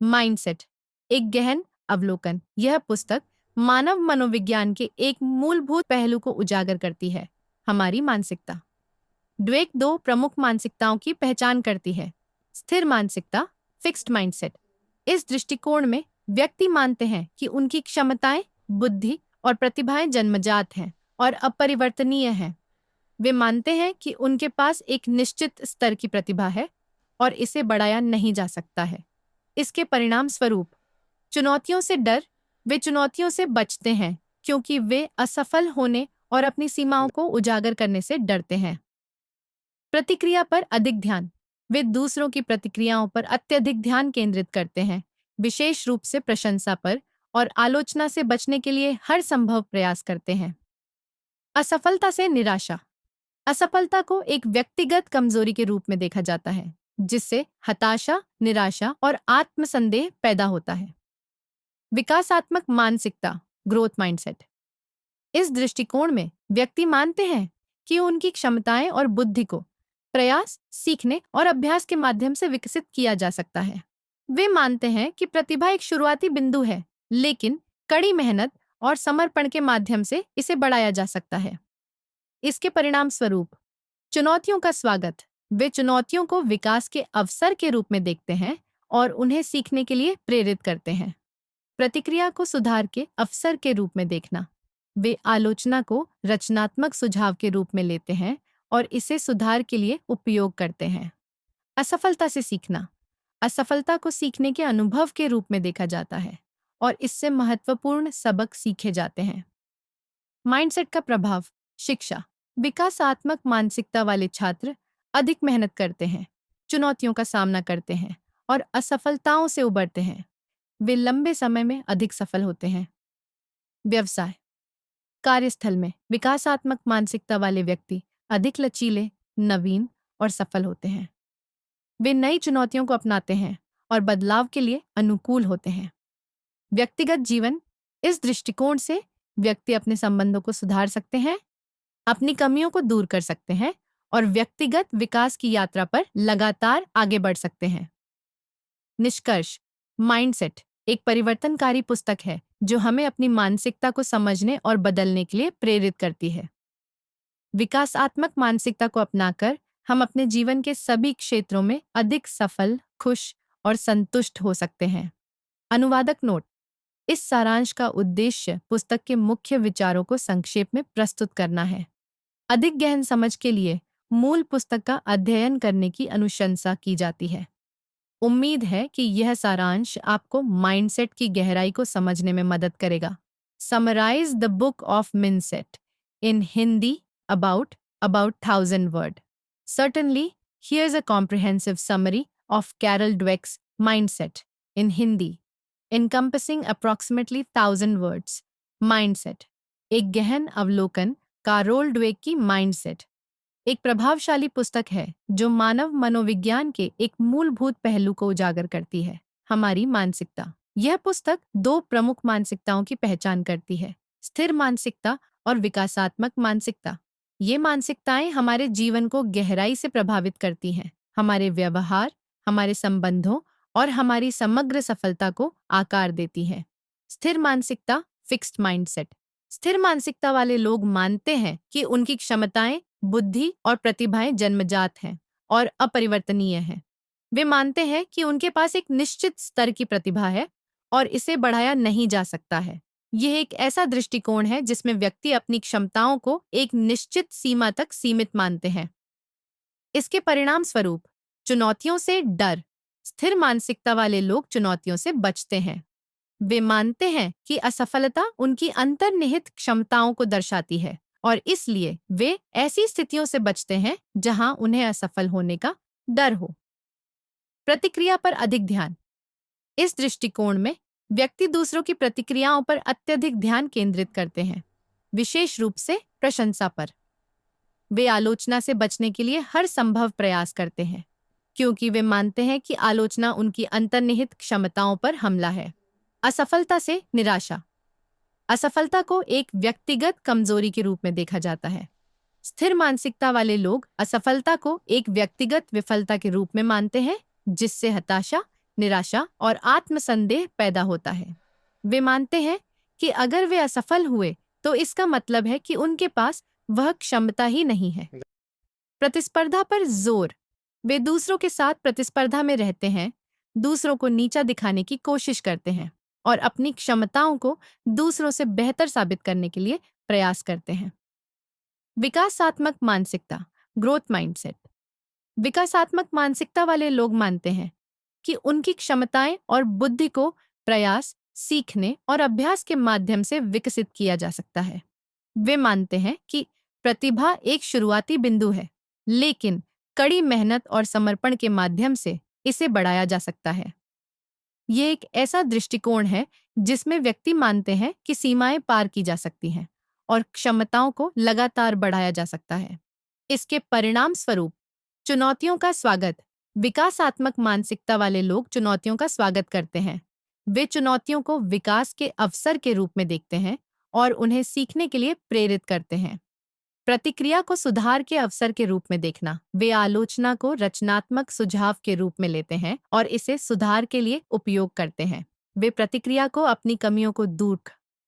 Mindset, एक गहन अवलोकन। यह पुस्तक मानव मनोविज्ञान के एक मूलभूत पहलू को उजागर करती है, हमारी मानसिकता। ड्वेक दो प्रमुख मानसिकताओं की पहचान करती है। स्थिर मानसिकता, फिक्स्ड माइंडसेट। इस दृष्टिकोण में व्यक्ति मानते हैं कि उनकी क्षमताएं, बुद्धि और प्रतिभाएं जन्मजात हैं और अपरिवर्तनीय हैं। वे मानते हैं कि उनके पास एक निश्चित स्तर की प्रतिभा है और इसे बढ़ाया नहीं जा सकता है। इसके परिणाम स्वरूप चुनौतियों से डर, वे चुनौतियों से बचते हैं क्योंकि वे असफल होने और अपनी सीमाओं को उजागर करने से डरते हैं। प्रतिक्रिया पर अधिक ध्यान, वे दूसरों की प्रतिक्रियाओं पर अत्यधिक ध्यान केंद्रित करते हैं, विशेष रूप से प्रशंसा पर, और आलोचना से बचने के लिए हर संभव प्रयास करते हैं। असफलता से निराशा, असफलता को एक व्यक्तिगत कमजोरी के रूप में देखा जाता है, जिससे हताशा, निराशा और आत्मसंदेह पैदा होता है। विकासात्मक मानसिकता, ग्रोथ माइंडसेट। इस दृष्टिकोण में व्यक्ति मानते हैं कि उनकी क्षमताएं और बुद्धि को प्रयास, सीखने और अभ्यास के माध्यम से विकसित किया जा सकता है। वे मानते हैं कि प्रतिभा एक शुरुआती बिंदु है, लेकिन कड़ी मेहनत और समर्पण के माध्यम से इसे बढ़ाया जा सकता है। इसके परिणाम स्वरूप चुनौतियों का स्वागत, वे चुनौतियों को विकास के अवसर के रूप में देखते हैं और उन्हें सीखने के लिए प्रेरित करते हैं। प्रतिक्रिया को सुधार के अवसर के रूप में देखना, वे आलोचना को रचनात्मक सुझाव के रूप में लेते हैं और इसे सुधार के लिए उपयोग करते हैं। असफलता से सीखना, असफलता को सीखने के अनुभव के रूप में देखा जाता है और इससे महत्वपूर्ण सबक सीखे जाते हैं। माइंडसेट का प्रभाव, शिक्षा। विकासात्मक मानसिकता वाले छात्र अधिक मेहनत करते हैं, चुनौतियों का सामना करते हैं और असफलताओं से उबरते हैं। वे लंबे समय में अधिक सफल होते हैं। व्यवसाय, कार्यस्थल में विकासात्मक मानसिकता वाले व्यक्ति अधिक लचीले, नवीन और सफल होते हैं। वे नई चुनौतियों को अपनाते हैं और बदलाव के लिए अनुकूल होते हैं। व्यक्तिगत जीवन, इस दृष्टिकोण से व्यक्ति अपने संबंधों को सुधार सकते हैं, अपनी कमियों को दूर कर सकते हैं और व्यक्तिगत विकास की यात्रा पर लगातार आगे बढ़ सकते हैं। निष्कर्ष, माइंडसेट एक परिवर्तनकारी पुस्तक है जो हमें अपनी मानसिकता को समझने और बदलने के लिए प्रेरित करती है। विकासात्मक मानसिकता को अपनाकर हम अपने जीवन के सभी क्षेत्रों में अधिक सफल, खुश और संतुष्ट हो सकते हैं। अनुवादक नोट, इस सारांश का उद्देश्य पुस्तक के मुख्य विचारों को संक्षेप में प्रस्तुत करना है। अधिक गहन समझ के लिए मूल पुस्तक का अध्ययन करने की अनुशंसा की जाती है। उम्मीद है कि यह सारांश आपको माइंडसेट की गहराई को समझने में मदद करेगा। Summarise the book of mindset in Hindi about 1000 word. Certainly, here's a comprehensive summary of Carol Dweck's Mindset in Hindi, encompassing approximately 1000 words. Mindset, एक गहन अवलोकन, कारोल ड्वेक की माइंडसेट एक प्रभावशाली पुस्तक है जो मानव मनोविज्ञान के एक मूलभूत पहलू को उजागर करती है, हमारी मानसिकता। यह पुस्तक दो प्रमुख मानसिकताओं की पहचान करती है, स्थिर मानसिकता और विकासात्मक मानसिकता। ये मानसिकताएं हमारे जीवन को गहराई से प्रभावित करती हैं, हमारे व्यवहार, हमारे संबंधों और हमारी समग्र सफलता को आकार देती हैं। स्थिर मानसिकता, फिक्स्ड माइंडसेट। स्थिर मानसिकता वाले लोग मानते हैं कि उनकी क्षमताएं, बुद्धि और प्रतिभाएं जन्मजात हैं और अपरिवर्तनीय हैं। वे मानते हैं कि उनके पास एक निश्चित स्तर की प्रतिभा है और इसे बढ़ाया नहीं जा सकता है। यह एक ऐसा दृष्टिकोण है जिसमें व्यक्ति अपनी क्षमताओं को एक निश्चित सीमा तक सीमित मानते हैं। इसके परिणाम स्वरूप चुनौतियों से डर। स्थिर मानसिकता वाले लोग चुनौतियों से बचते हैं। वे मानते हैं कि असफलता उनकी अंतर्निहित क्षमताओं को दर्शाती है और इसलिए वे ऐसी स्थितियों से बचते हैं जहां उन्हें असफल होने का डर हो। प्रतिक्रिया पर अधिक ध्यान। इस दृष्टिकोण में व्यक्ति दूसरों की प्रतिक्रियाओं पर अत्यधिक ध्यान केंद्रित करते हैं, विशेष रूप से प्रशंसा पर। वे आलोचना से बचने के लिए हर संभव प्रयास करते हैं, क्योंकि वे मानते हैं कि आलोचना उनकी अंतर्निहित क्षमताओं पर हमला है। असफलता से निराशा। असफलता को एक व्यक्तिगत कमजोरी के रूप में देखा जाता है। स्थिर मानसिकता वाले लोग असफलता को एक व्यक्तिगत विफलता के रूप में मानते हैं, जिससे हताशा, निराशा और आत्मसंदेह पैदा होता है। वे मानते हैं कि अगर वे असफल हुए तो इसका मतलब है कि उनके पास वह क्षमता ही नहीं है। प्रतिस्पर्धा पर जोर। वे दूसरों के साथ प्रतिस्पर्धा में रहते हैं, दूसरों को नीचा दिखाने की कोशिश करते हैं और अपनी क्षमताओं को दूसरों से बेहतर साबित करने के लिए प्रयास करते हैं। विकासात्मक मानसिकता, ग्रोथ माइंडसेट। विकासात्मक मानसिकता वाले लोग मानते हैं कि उनकी क्षमताएं और बुद्धि को प्रयास, सीखने और अभ्यास के माध्यम से विकसित किया जा सकता है। वे मानते हैं कि प्रतिभा एक शुरुआती बिंदु है, लेकिन कड़ी मेहनत और समर्पण के माध्यम से इसे बढ़ाया जा सकता है। ये एक ऐसा दृष्टिकोण है जिसमें व्यक्ति मानते हैं कि सीमाएं पार की जा सकती हैं और क्षमताओं को लगातार बढ़ाया जा सकता है। इसके परिणाम स्वरूप चुनौतियों का स्वागत। विकासात्मक मानसिकता वाले लोग चुनौतियों का स्वागत करते हैं। वे चुनौतियों को विकास के अवसर के रूप में देखते हैं और उन्हें सीखने के लिए प्रेरित करते हैं। प्रतिक्रिया को सुधार के अवसर के रूप में देखना। वे आलोचना को रचनात्मक सुझाव के रूप में लेते हैं और इसे सुधार के लिए उपयोग करते हैं। वे प्रतिक्रिया को अपनी कमियों को दूर